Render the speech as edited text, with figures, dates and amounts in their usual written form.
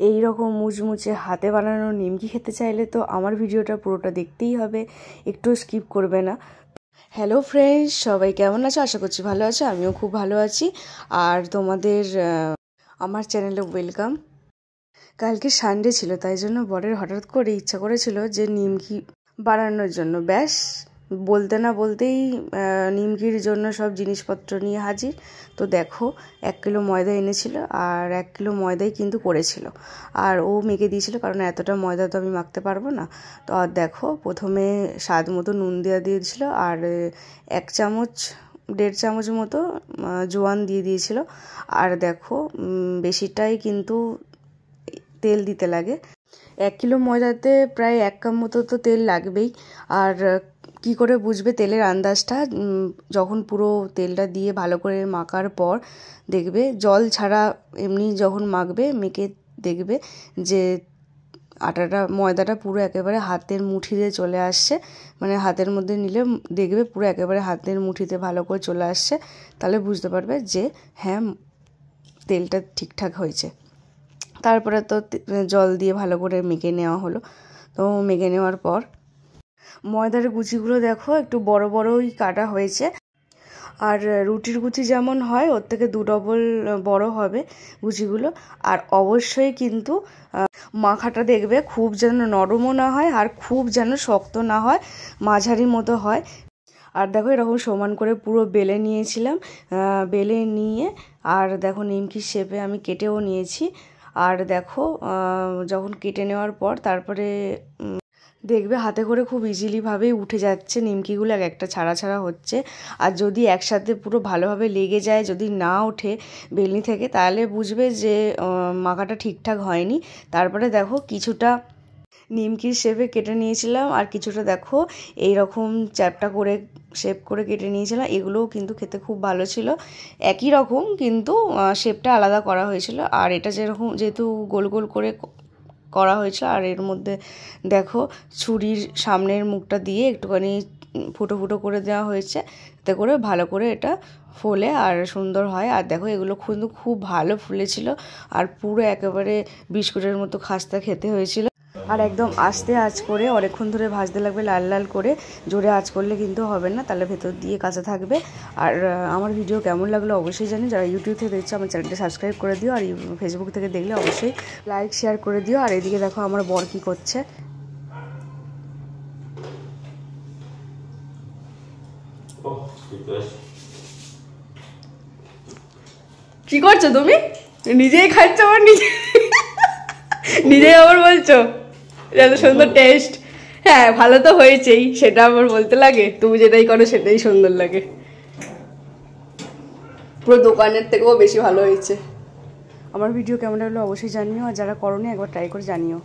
এই রকম মুচমুচে হাতে বানানো নিমকি খেতে চাইলে তো আমার ভিডিওটা পুরোটা দেখতেই হবে, একটু স্কিপ করবে না। হ্যালো ফ্রেন্ডস, সবাই কেমন আছো? আশা করছি ভালো আছো, আমিও খুব ভালো আছি। আর তোমাদের আমার চ্যানেলে ওয়েলকাম। কালকে সানডে ছিল, তাই জন্য বরের হঠাৎ করে ইচ্ছা করেছিল যে নিমকি বানানোর জন্য। ব্যাস বলতে না বলতেই নিমকির জন্য সব জিনিসপত্র নিয়ে হাজির। তো দেখো 1 কিলো ময়দা এনেছিল, আর 1 কিলো ময়দাই কিন্তু করেছিল, আর ও মেখে দিয়েছিল, কারণ এতটা ময়দা তো আমি মাখতে পারবো না। তো আর দেখো প্রথমে স্বাদ মতো নুন দেওয়া দিয়েছিল, আর 1 চামচ 1.5 চামচ মতো জোয়ান দিয়ে দিয়েছিল। আর দেখো বেশিটাই কিন্তু তেল দিতে লাগে। 1 কিলো ময়দাতে প্রায় 1 কাপ মতো তো তেল লাগবেই। আর কি করে বুঝবে তেলের আন্দাজটা? যখন পুরো তেলটা দিয়ে ভালো করে মাখার পর দেখবে, জল ছাড়া এমনি যখন মাখবে, মেখে দেখবে যে ময়দাটা পুরো একেবারে হাতের মুঠিতে চলে আসছে। মানে হাতের মধ্যে নিলে দেখবে পুরো একেবারে হাতের মুঠিতে ভালো করে চলে আসছে, তাহলে বুঝতে পারবে যে হ্যাঁ তেলটা ঠিকঠাক হয়েছে। তারপরে তো জল দিয়ে ভালো করে মেখে নেওয়া হলো। তো মেখে নেওয়ার পর ময়দার গুচিগুলো দেখো একটু বড় বড়ই কাটা হয়েছে, আর রুটির গুচি যেমন হয় ওর থেকে 2 ডবল বড় হবে গুচিগুলো। আর অবশ্যই কিন্তু মাখাটা দেখবে খুব যেন নরমও না হয়, আর খুব যেন শক্ত না হয়, মাঝারি মতো হয়। আর দেখো এরকম সমান করে পুরো বেলে নিয়েছিলাম, বেলে নিয়ে আর দেখো নিমকির শেপে আমি কেটেও নিয়েছি। আর দেখো যখন কেটে নেওয়ার পর তারপরে দেখবে হাতে করে খুব ইজিলিভাবেই উঠে যাচ্ছে নিমকিগুলো, এক একটা ছাড়া ছাড়া হচ্ছে। আর যদি একসাথে পুরো ভালোভাবে লেগে যায়, যদি না ওঠে বেলনি থেকে, তাহলে বুঝবে যে মাখাটা ঠিকঠাক হয়নি। তারপরে দেখো কিছুটা নিমকির শেপে কেটে নিয়েছিলাম, আর কিছুটা দেখো এই রকম চ্যাপটা করে শেপ করে কেটে নিয়েছিলাম। এগুলোও কিন্তু খেতে খুব ভালো ছিল, একই রকম কিন্তু শেপটা আলাদা করা হয়েছিল। আর এটা যেহেতু গোল গোল করে করা হয়েছিল, আর এর মধ্যে দেখো ছুরির সামনের মুখটা দিয়ে একটুখানি ফুটো ফুটো করে দেওয়া হয়েছে, এতে করে ভালো করে এটা ফোলে আর সুন্দর হয়। আর দেখো এগুলো কিন্তু খুব ভালো ফুলেছিল, আর পুরো একেবারে বিস্কুটের মতো খাস্তা খেতে হয়েছিল। আর একদম আস্তে আঁচ করে অনেকক্ষণ ধরে ভাজতে লাগবে, লাল লাল করে। জোরে আঁচ করলে কিন্তু হবে না, তাহলে ভেতর দিয়ে কাঁচা থাকবে। আর আমার ভিডিও কেমন লাগলো অবশ্যই জানি। যারা ইউটিউব থেকে দেখছো আমার চ্যানেলটা সাবস্ক্রাইব করে দিও, আর ফেসবুক থেকে দেখলে অবশ্যই লাইক শেয়ার করে দিও। আর এদিকে দেখো আমার বর কি করছে। কি করছো তুমি? নিজেই খাচ্ছ, আবার নিজেই আবার বলছো এত সুন্দর টেস্ট। হ্যাঁ ভালো তো হয়েছেই, সেটা আবার বলতে লাগে? তুমি যেটাই করো সেটাই সুন্দর লাগে, পুরো দোকানের থেকেও বেশি ভালো হয়েছে। আমার ভিডিও কেমন লাগলো অবশ্যই জানিও, আর যারা করোনি একবার ট্রাই করে জানিও।